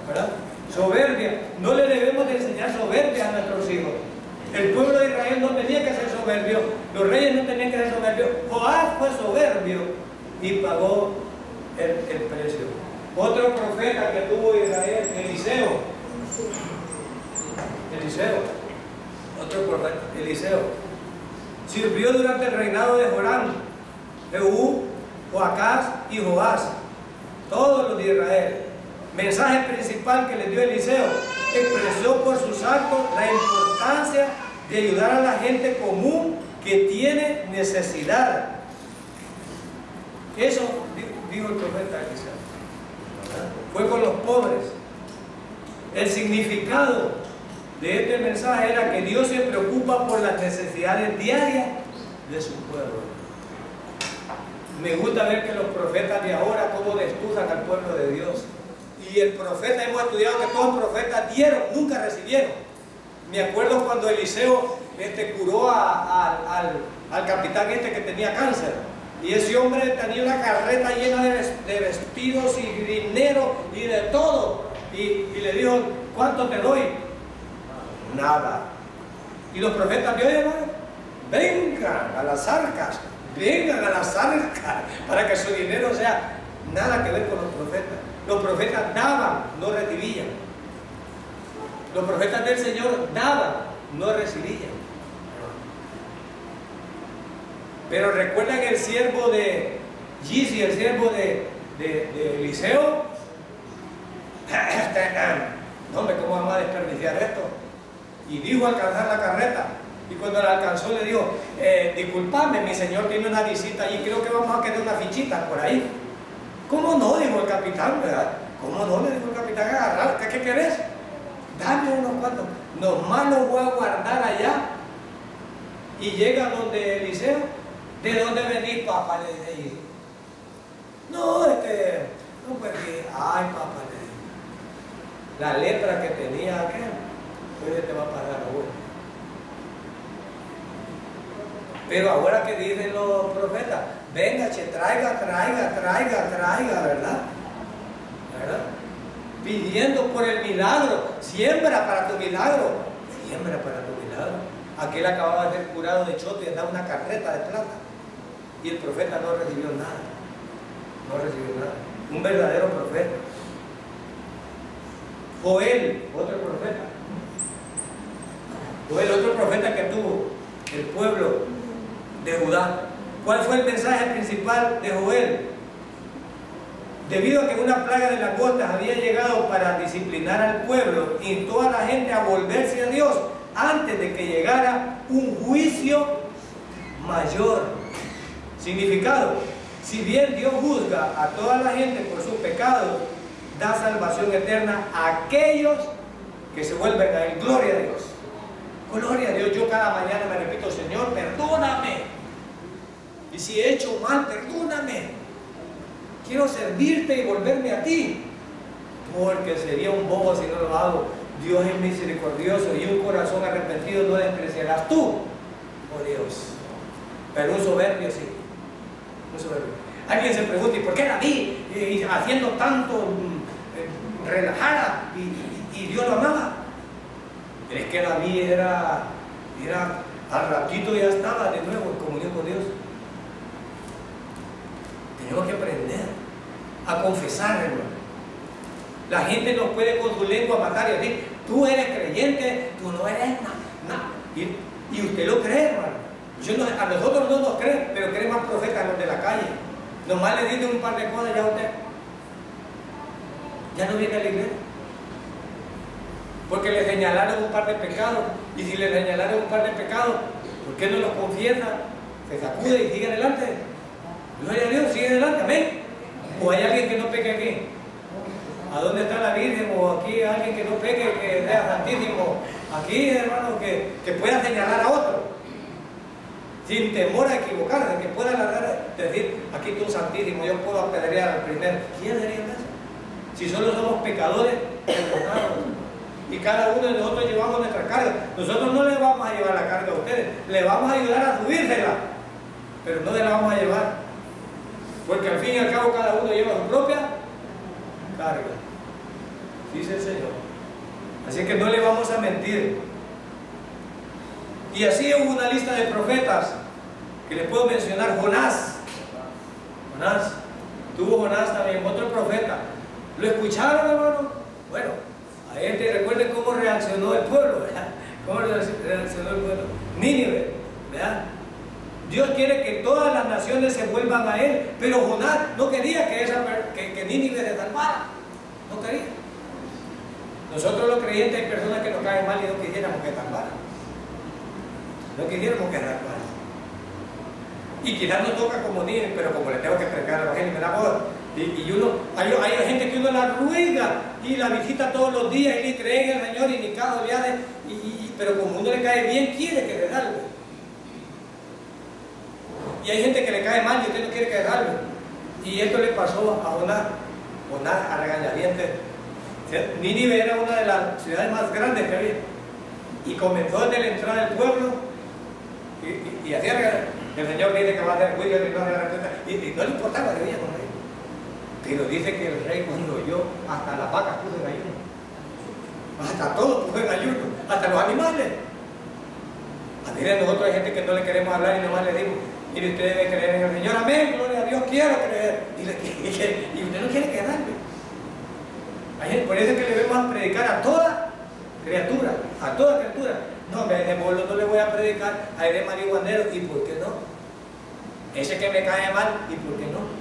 A: ¿verdad? Soberbia. No le debemos de enseñar soberbia a nuestros hijos. El pueblo de Israel no tenía que ser soberbio. Los reyes no tenían que ser soberbios. Joás fue soberbio y pagó el precio. Otro profeta que tuvo Israel, Eliseo. Otro profeta, Eliseo. Sirvió durante el reinado de Joram, Jehú, Joacás y Joás, todos los de Israel. Mensaje principal que le dio Eliseo: expresó por sus actos la importancia de ayudar a la gente común que tiene necesidad. Eso dijo el profeta Eliseo. Fue con los pobres. El significado de este mensaje era que Dios se preocupa por las necesidades diarias de su pueblo. Me gusta ver que los profetas de ahora cómo descusan al pueblo de Dios. Y el profeta, hemos estudiado que todos los profetas dieron, nunca recibieron. Me acuerdo cuando Eliseo curó al capitán que tenía cáncer. Y ese hombre tenía una carreta llena de vestidos y dinero y de todo. Y le dijo, ¿cuánto te doy? Nada. Y los profetas de hoy, hermano, vengan a las arcas, para que su dinero sea nada que ver con los profetas. Los profetas daban, no recibían. Los profetas del Señor daban, no recibían. Pero recuerdan el siervo de Gizi, el siervo de Eliseo. No, hombre, ¿cómo vamos a desperdiciar esto? Y dijo alcanzar la carreta. Y cuando la alcanzó le dijo, disculpame, mi señor tiene una visita allí, creo que vamos a quedar una fichita por ahí. ¿Cómo no? Dijo el capitán, ¿verdad? ¿Cómo no? Le dijo el capitán, agarrar, ¿qué querés? Dame unos cuantos, nomás los voy a guardar allá. Y llega donde Eliseo, ¿de dónde venís, papá? Le dice, no, no, pues, ay, papá, le dice, la lepra que tenía aquel, pues te va a pasar ahora. Pero ahora que dicen los profetas, venga, che, traiga, ¿verdad? Pidiendo por el milagro, siembra para tu milagro, Aquel acababa de ser curado de chote y andaba una carreta de plata. Y el profeta no recibió nada. Un verdadero profeta. Joel, otro profeta que tuvo el pueblo de Judá. ¿Cuál fue el mensaje principal de Joel? Debido a que una plaga de langostas había llegado para disciplinar al pueblo, instó a la gente a volverse a Dios antes de que llegara un juicio mayor. Significado: si bien Dios juzga a toda la gente por sus pecados, da salvación eterna a aquellos que se vuelven a Él. Gloria a Dios. Gloria a Dios. Yo cada mañana me repito, Señor, perdóname. Y si he hecho mal, perdóname. Quiero servirte y volverme a ti. Porque sería un bobo si no lo hago. Dios es misericordioso y un corazón arrepentido no despreciarás tú, oh Dios. Pero un soberbio sí. muy soberbio. Alguien se pregunta, ¿y por qué David haciendo tanto relajada y Dios lo amaba? Pero es que David era al ratito ya estaba de nuevo en comunión con Dios. Tenemos que aprender a confesar, hermano. La gente nos puede con su lengua matar y decir, tú eres creyente, tú no eres nada. Y usted lo cree, hermano. A nosotros no nos creen, pero creen más profetas los de la calle. Nomás le dicen un par de cosas, ya no viene a la iglesia. Porque le señalaron un par de pecados. Y si le señalaron un par de pecados, ¿por qué no los confiesa? Se sacude y sigue adelante. Gloria a Dios, sigue adelante, amén. ¿O hay alguien que no peque aquí? ¿A dónde está la Virgen? ¿O aquí alguien que no peque, que sea santísimo? Aquí, hermano, que pueda señalar a otro sin temor a equivocarse, que pueda decir, aquí tú santísimo, yo puedo apedrear al primero. ¿Quién diría eso? Si solo somos pecadores perdonados y cada uno de nosotros llevamos nuestra carga. Nosotros no le vamos a llevar la carga a ustedes, le vamos a ayudar a subírsela, pero no le la vamos a llevar, porque al fin y al cabo cada uno lleva su propia carga, dice el Señor. Así que no le vamos a mentir. Y así hubo una lista de profetas que les puedo mencionar. Jonás, tuvo Jonás también, otro profeta. ¿Lo escucharon, hermano? Bueno, a este recuerden cómo reaccionó el pueblo, ¿verdad? ¿Cómo reaccionó el pueblo? Nínive, ¿verdad? Dios quiere que todas las naciones se vuelvan a Él, pero Jonás no quería que Nínive se salvara. No quería. Nosotros los creyentes hay personas que nos caen mal y no quisiéramos que salvaran. No quisiéramos que salvaran. Y quizás no toca como Nínive, pero como le tengo que predicar al evangelio, me da voz. Y uno, hay gente que uno la ruega y la visita todos los días y ni cree en el Señor y ni cada día pero como uno le cae bien, quiere que le salve. Y hay gente que le cae mal y usted no quiere que le salve. Y esto le pasó a Jonás a regañadientes. Nínive era una de las ciudades más grandes que había. Y comenzó desde la entrada del pueblo y hacía el Señor dice que va a hacer juicio y no le importaba que veía con él. Pero dice que el rey cuando oyó, hasta las vacas puso en ayuno, hasta todo puso en ayuno, hasta los animales. A ver, nosotros hay gente que no le queremos hablar y nomás le digo, mire, usted debe creer en el Señor, amén, gloria a Dios, quiero creer. Y usted no quiere quedarle. Por eso es que le debemos predicar a toda criatura, No, de bolo no le voy a predicar a de marihuanero, ¿y por qué no? Ese que me cae mal, ¿y por qué no?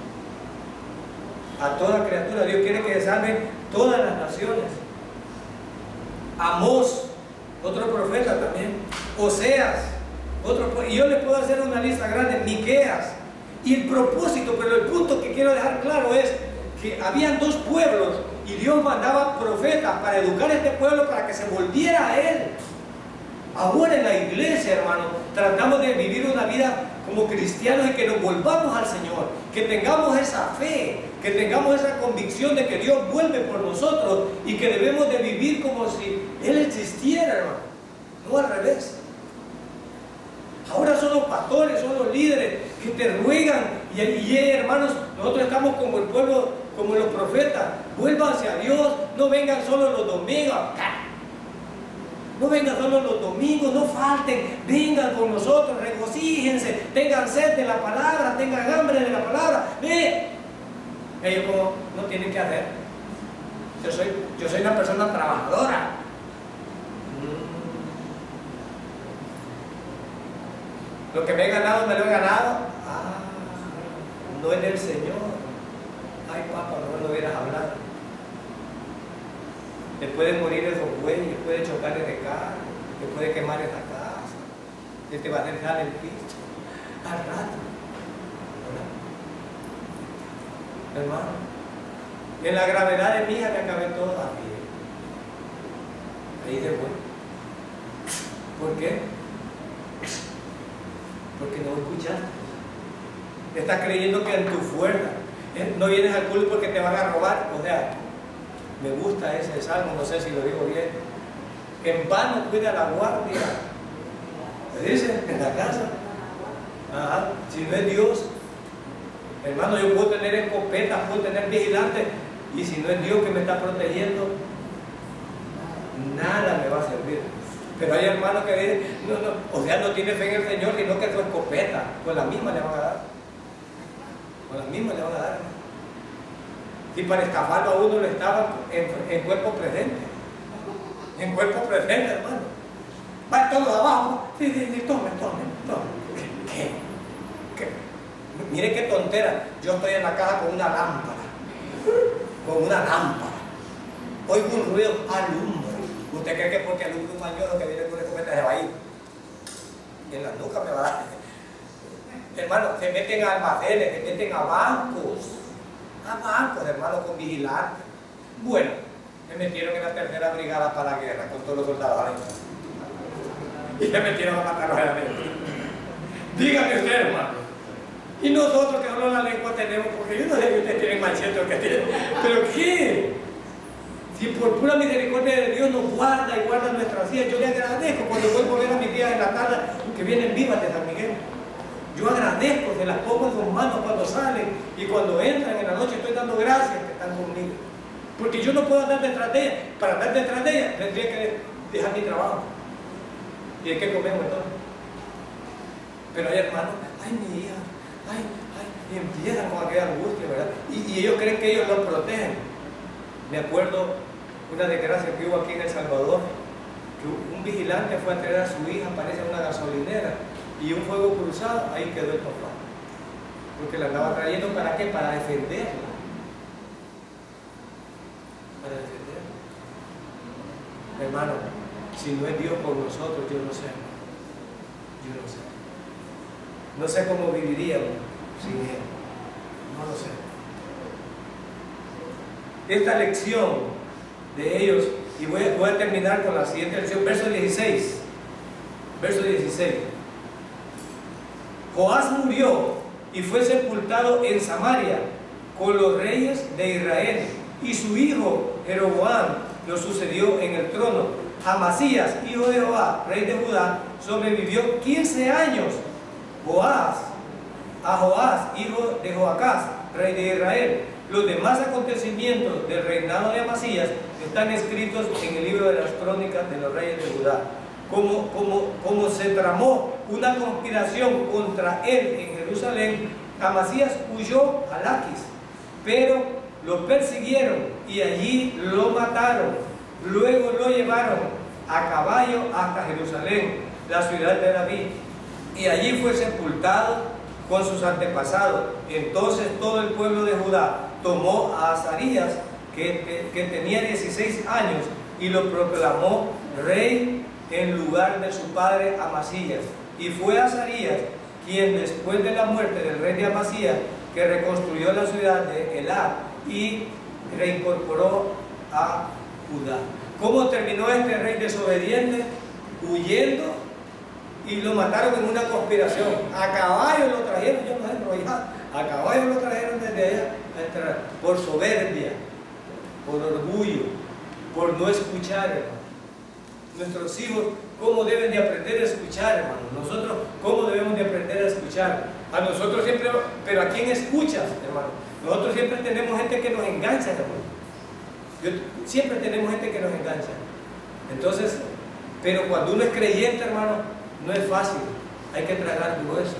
A: A toda criatura, Dios quiere que salven todas las naciones. Amós, otro profeta también. Oseas, y yo les puedo hacer una lista grande, Miqueas. Y el propósito, pero el punto que quiero dejar claro es que habían dos pueblos y Dios mandaba profetas para educar a este pueblo para que se volviera a Él. Ahora en la iglesia, hermano, tratamos de vivir una vida como cristianos y que nos volvamos al Señor, que tengamos esa fe, que tengamos esa convicción de que Dios vuelve por nosotros y que debemos de vivir como si Él existiera, hermano, no al revés. Ahora son los pastores, son los líderes que te ruegan y hermanos, nosotros estamos como el pueblo, como los profetas. Vuélvanse a Dios, no vengan solo los domingos. No vengan solo los domingos, no falten, vengan con nosotros, regocíjense, tengan sed de la palabra, tengan hambre de la palabra. Ellos como no tienen que hacer. Yo soy una persona trabajadora. Lo que me he ganado, me lo he ganado. No es del Señor. Ay, papá, no lo hubieras hablado. Le pueden morir esos bueyes, le puede chocar de carro, le puede quemar esa casa, le te va a dejar el piso al rato. ¿Verdad? Hermano, en la gravedad de mi hija me acabé todo a pie. Ahí se fue. ¿Por qué? Porque no escuchaste. Estás creyendo que en tu fuerza no vienes al culto porque te van a robar. O sea, me gusta ese salmo, no sé si lo digo bien. En vano cuida la guardia. ¿Se dice? En la casa. Si no es Dios. Hermano, yo puedo tener escopetas, puedo tener vigilantes, y si no es Dios que me está protegiendo, nada me va a servir. Pero hay hermanos que dicen, o sea, no tiene fe en el Señor, sino que su escopeta, con la misma le van a dar. Con la misma le van a dar, hermano. Si para estafarlo a uno le estaban en cuerpo presente. En cuerpo presente, hermano. Va todos abajo. Sí, tomen. ¿Qué? Mire qué tontera. Yo estoy en la casa con una lámpara. Con una lámpara. Oigo un ruido, alumbra. ¿Usted cree que porque alumbra un mañoro que viene con una escopeta se va a ir? En la nuca me va a dar. Hermano, se meten a almacenes, se meten a bancos, hermano, con vigilantes. Bueno, me metieron en la tercera brigada para la guerra con todos los soldados adentro. Y se metieron a matar a los enemigos. Dígame usted, hermano. Y nosotros que solo la lengua tenemos, porque yo no sé que ustedes tienen manchetos que tienen. ¿Pero qué? Si por pura misericordia de Dios nos guarda y guarda nuestras vidas, yo le agradezco cuando vuelvo a ver a mis días en la tarde que vienen vivas de San Miguel. Yo agradezco, se las pongo en sus manos cuando salen y cuando entran en la noche estoy dando gracias que están conmigo. Porque yo no puedo andar detrás de ellas. Para andar detrás de ellas tendría que dejar mi trabajo. ¿Y de qué comemos entonces? Pero hay hermanos, ay mi hija, ay, y empiezan con aquella angustia, ¿verdad? Y ellos creen que ellos los protegen. Me acuerdo una desgracia que hubo aquí en El Salvador, que un vigilante fue a traer a su hija, parece, a una gasolinera, y un fuego cruzado, ahí quedó el papá. Porque la andaba trayendo, ¿para qué? Para defenderla. Para defenderla. Hermano, si no es Dios por nosotros, yo no sé. Yo no sé. No sé cómo viviríamos sin Él. No lo sé. Esta lección de ellos, y voy a terminar con la siguiente lección, verso 16. Verso 16. Joás murió y fue sepultado en Samaria con los reyes de Israel, y su hijo Jeroboam lo sucedió en el trono. Amasías, hijo de Joás, rey de Judá, sobrevivió 15 años. A Joás, hijo de Joacás, rey de Israel. Los demás acontecimientos del reinado de Amasías están escritos en el libro de las crónicas de los reyes de Judá. Como se tramó una conspiración contra él en Jerusalén, Amasías huyó a Laquis, pero lo persiguieron y allí lo mataron. Luego lo llevaron a caballo hasta Jerusalén, la ciudad de David, y allí fue sepultado con sus antepasados. Entonces todo el pueblo de Judá tomó a Azarías, que tenía 16 años, y lo proclamó rey en lugar de su padre Amasías. Y fue Azarías quien, después de la muerte del rey de Amasías, que reconstruyó la ciudad de Elad y reincorporó a Judá. ¿Cómo terminó este rey desobediente? Huyendo, y lo mataron en una conspiración. A caballo lo trajeron, yo no sé, pero ya, a caballo lo trajeron desde allá, por soberbia, por orgullo, por no escuchar, hermano. Nuestros hijos, ¿cómo deben de aprender a escuchar, hermano? Nosotros, ¿cómo debemos de aprender a escuchar? A nosotros siempre, pero ¿a quién escuchas, hermano? Nosotros siempre tenemos gente que nos engancha, hermano. Siempre tenemos gente que nos engancha. Entonces, pero cuando uno es creyente, hermano, no es fácil. Hay que tragar grueso.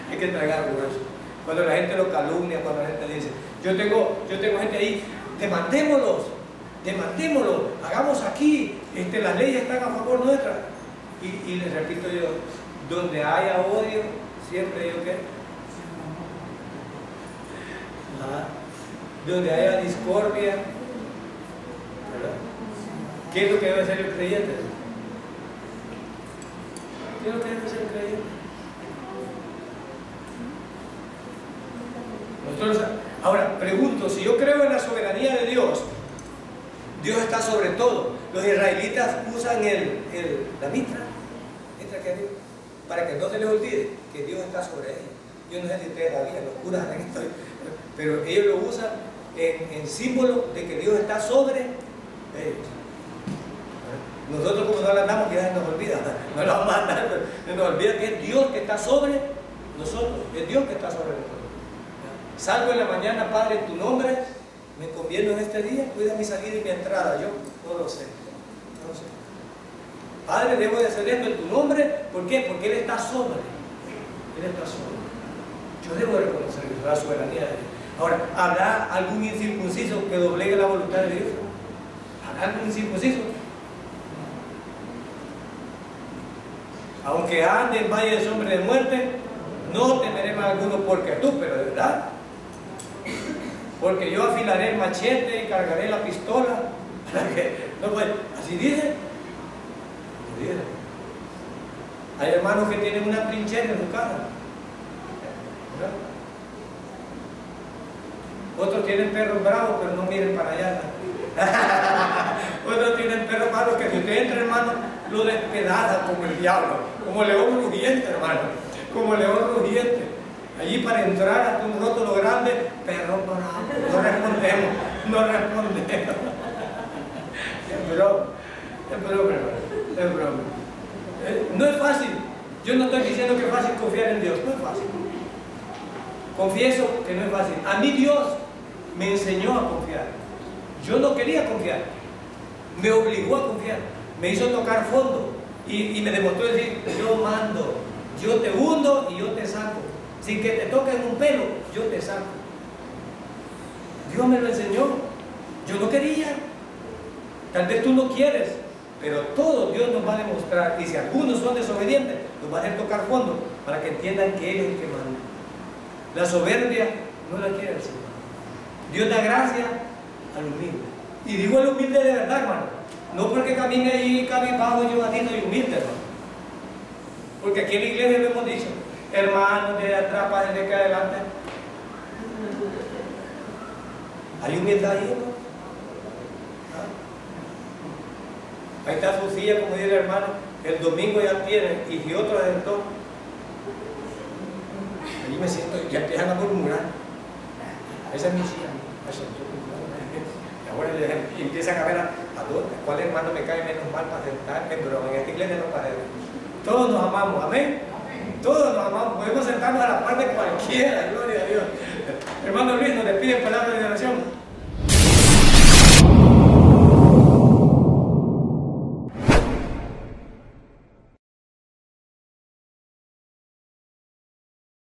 A: Hay que tragar grueso. Cuando la gente lo calumnia, cuando la gente le dice, yo tengo gente ahí, demandémoslos, hagamos aquí, las leyes están a favor nuestra. Y les repito yo, donde haya odio, siempre yo qué. Donde haya discordia, ¿verdad? ¿Qué es lo que debe hacer el creyente? ¿Qué es lo que debe hacer el creyente? Ahora, pregunto, si yo creo en la soberanía de Dios, Dios está sobre todo. Los israelitas usan la mitra, para que no se les olvide que Dios está sobre ellos. Yo no sé si ustedes sabían, los curas harán esto, pero ellos lo usan en símbolo de que Dios está sobre ellos. Nosotros, como no le andamos, ya se nos olvida, no lo vamos a andar, pero se nos olvida que es Dios que está sobre nosotros, es Dios que está sobre nosotros. Salgo en la mañana, Padre, en tu nombre, me conviene en este día, cuida mi salida y mi entrada. Yo no lo sé, no lo sé. Padre, debo de hacer esto en tu nombre. ¿Por qué? Porque Él está sobre. Él está sobre. Yo debo de reconocer la soberanía de Dios. Ahora, ¿habrá algún incircunciso que doblegue la voluntad de Dios? ¿Habrá algún incircunciso? Aunque ande en valle de sombra de muerte, no temeré mal alguno porque tú, pero de verdad. Porque yo afilaré el machete y cargaré la pistola. No, pues, así dice. Hay hermanos que tienen una trinchera en su casa. ¿Verdad? Otros tienen perros bravos, pero no miren para allá. Otros tienen perros malos que si usted entra, hermano, lo despedaza como el diablo, como león rugiente, hermano, como león rugiente. Allí para entrar hasta un rótulo grande, perro bravo. No respondemos, no respondemos. Es broma, es broma. No es fácil. Yo no estoy diciendo que es fácil confiar en Dios, no es fácil. Confieso que no es fácil. A mí Dios me enseñó a confiar. Yo no quería confiar. Me obligó a confiar. Me hizo tocar fondo. Y me demostró decir, yo mando, yo te hundo y yo te saco. Sin que te toquen un pelo, yo te saco. Dios me lo enseñó. Yo no quería. Tal vez tú no quieres. Pero todo Dios nos va a demostrar. Y si algunos son desobedientes, nos va a hacer tocar fondo para que entiendan que Él es el que manda. La soberbia no la quiere el Señor. Dios da gracia al humilde. Y digo el humilde de verdad, hermano. No porque camine ahí cabizbajo, llevadito y humilde, hermano. Porque aquí en la iglesia lo hemos dicho, hermanos, de atrás para desde que adelante. Hay humildad ahí, hermano. Ahí está su silla, como dice el hermano, el domingo ya tiene, y si otro adentro, allí me siento, ya empiezan a murmurar. Esa es mi silla. Y ahora empiezan a ver a cuál hermano me cae menos mal para sentarme, pero en esta iglesia no parece. Todos nos amamos, amén. Todos nos amamos, podemos sentarnos a la par de cualquiera, gloria a Dios. Hermano Luis, nos despide palabra de oración.